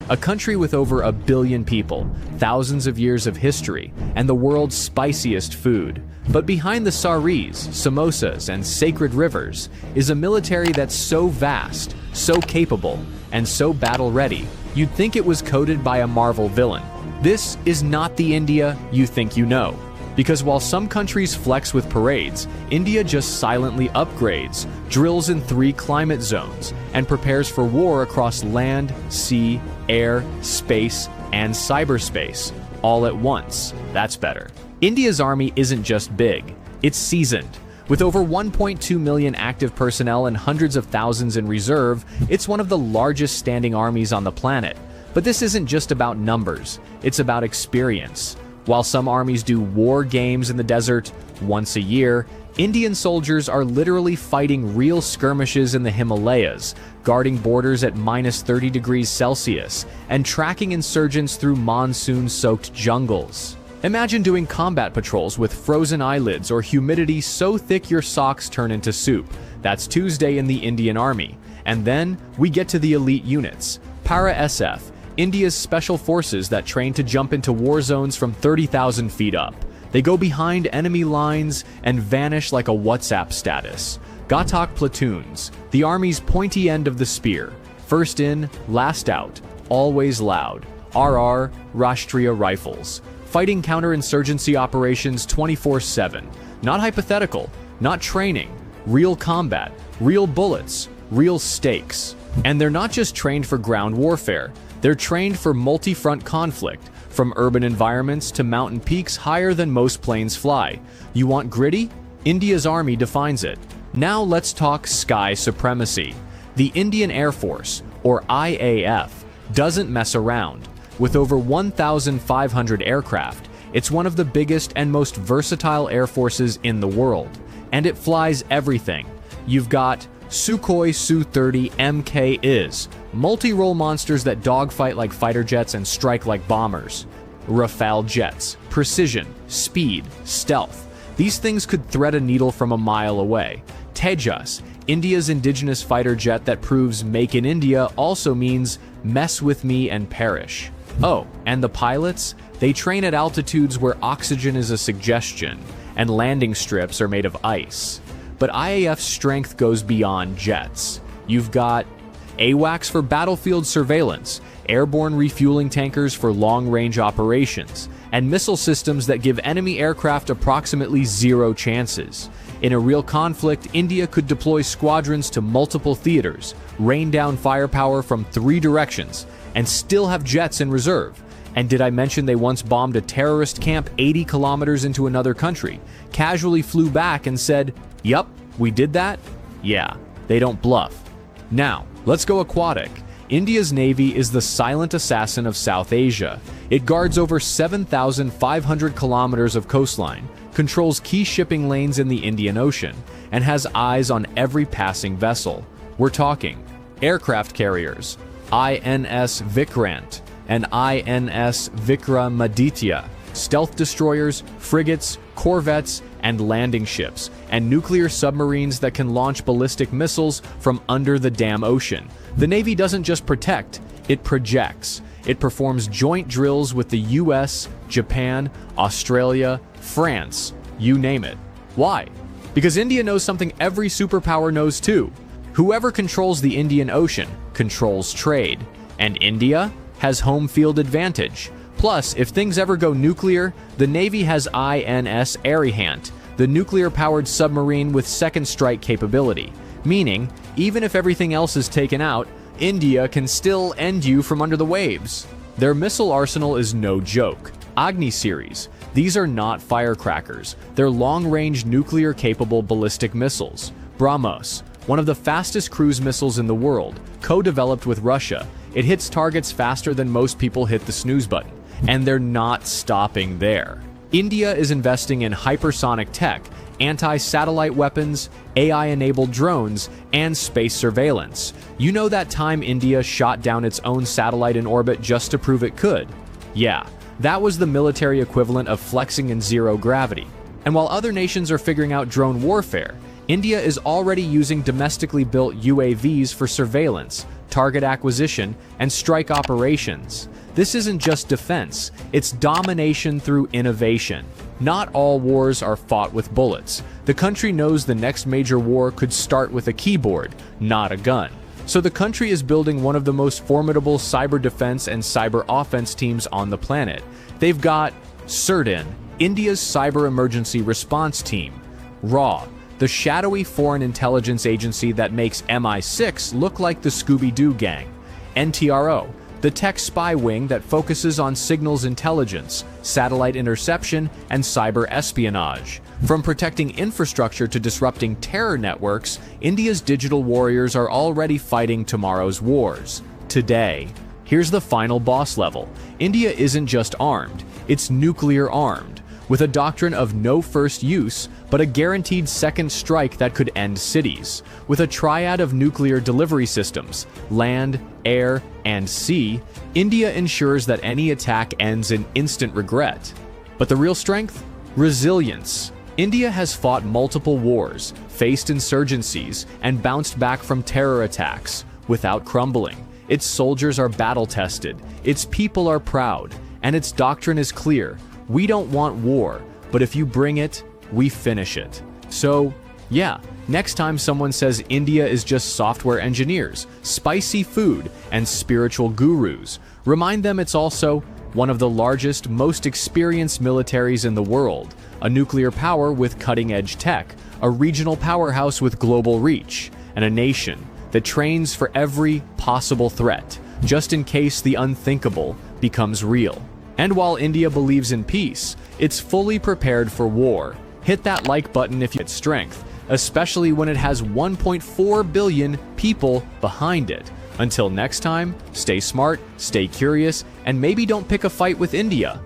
a country with over 1 billion people, thousands of years of history, and the world's spiciest food. But behind the saris, samosas, and sacred rivers is a military that's so vast, so capable, and so battle-ready, you'd think it was coded by a Marvel villain. This is not the India you think you know. Because while some countries flex with parades, India just silently upgrades, drills in 3 climate zones, and prepares for war across land, sea, air, space, and cyberspace, all at once. That's better. India's army isn't just big, it's seasoned. With over 1.2 million active personnel and hundreds of thousands in reserve, it's one of the largest standing armies on the planet. But this isn't just about numbers, it's about experience. While some armies do war games in the desert once a year, Indian soldiers are literally fighting real skirmishes in the Himalayas, guarding borders at -30 degrees Celsius, and tracking insurgents through monsoon-soaked jungles. Imagine doing combat patrols with frozen eyelids or humidity so thick your socks turn into soup. That's Tuesday in the Indian Army. And then we get to the elite units, Para-SF, India's special forces that train to jump into war zones from 30,000 feet up. They go behind enemy lines and vanish like a WhatsApp status. Ghatak platoons, the army's pointy end of the spear. First in, last out, always loud. RR, Rashtriya Rifles. Fighting counterinsurgency operations 24/7. Not hypothetical, not training. Real combat, real bullets, real stakes. And they're not just trained for ground warfare. They're trained for multi-front conflict, from urban environments to mountain peaks higher than most planes fly. You want gritty? India's army defines it. Now let's talk sky supremacy. The Indian Air Force, or IAF, doesn't mess around. With over 1,500 aircraft, it's one of the biggest and most versatile air forces in the world. And it flies everything. You've got Sukhoi Su-30 MK-IS, multi-role monsters that dogfight like fighter jets and strike like bombers. Rafale jets, precision, speed, stealth. These things could thread a needle from a mile away. Tejas, India's indigenous fighter jet that proves "Make in India" also means mess with me and perish. Oh, and the pilots? They train at altitudes where oxygen is a suggestion, and landing strips are made of ice. But IAF's strength goes beyond jets. You've got AWACS for battlefield surveillance, airborne refueling tankers for long-range operations, and missile systems that give enemy aircraft approximately 0 chances. In a real conflict, India could deploy squadrons to multiple theaters, rain down firepower from 3 directions, and still have jets in reserve. And did I mention they once bombed a terrorist camp 80 kilometers into another country, casually flew back and said, "Yup, we did that"? Yeah, they don't bluff. Now, let's go aquatic. India's Navy is the silent assassin of South Asia. It guards over 7,500 kilometers of coastline, controls key shipping lanes in the Indian Ocean, and has eyes on every passing vessel. We're talking aircraft carriers, INS Vikrant and INS Vikramaditya, stealth destroyers, frigates, corvettes, and landing ships, and nuclear submarines that can launch ballistic missiles from under the damn ocean. The Navy doesn't just protect, it projects. It performs joint drills with the US, Japan, Australia, France, you name it. Why? Because India knows something every superpower knows too. Whoever controls the Indian Ocean controls trade, and India has home field advantage. Plus, if things ever go nuclear, the Navy has INS Arihant, the nuclear-powered submarine with second strike capability. Meaning, even if everything else is taken out, India can still end you from under the waves. Their missile arsenal is no joke. Agni series. These are not firecrackers. They're long-range nuclear-capable ballistic missiles. BrahMos, one of the fastest cruise missiles in the world, co-developed with Russia. It hits targets faster than most people hit the snooze button. And they're not stopping there. India is investing in hypersonic tech, anti-satellite weapons, AI-enabled drones, and space surveillance. You know that time India shot down its own satellite in orbit just to prove it could? Yeah, that was the military equivalent of flexing in zero gravity. And while other nations are figuring out drone warfare, India is already using domestically built UAVs for surveillance, target acquisition, and strike operations. This isn't just defense, it's domination through innovation. Not all wars are fought with bullets. The country knows the next major war could start with a keyboard, not a gun. So the country is building one of the most formidable cyber defense and cyber offense teams on the planet. They've got CERT-In, India's Cyber Emergency Response Team; RAW, the shadowy foreign intelligence agency that makes MI6 look like the Scooby-Doo gang; NTRO, the tech spy wing that focuses on signals intelligence, satellite interception, and cyber espionage. From protecting infrastructure to disrupting terror networks, India's digital warriors are already fighting tomorrow's wars, today. Here's the final boss level. India isn't just armed, it's nuclear armed, with a doctrine of no first use, but a guaranteed second strike that could end cities. With a triad of nuclear delivery systems, land, air, and sea, India ensures that any attack ends in instant regret. But the real strength? Resilience. India has fought multiple wars, faced insurgencies, and bounced back from terror attacks without crumbling. Its soldiers are battle-tested, its people are proud, and its doctrine is clear. We don't want war, but if you bring it, we finish it. So, yeah, next time someone says India is just software engineers, spicy food, and spiritual gurus, remind them it's also one of the largest, most experienced militaries in the world, a nuclear power with cutting-edge tech, a regional powerhouse with global reach, and a nation that trains for every possible threat, just in case the unthinkable becomes real. And while India believes in peace, it's fully prepared for war. Hit that like button if you get strength, especially when it has 1.4 billion people behind it. Until next time, stay smart, stay curious, and maybe don't pick a fight with India.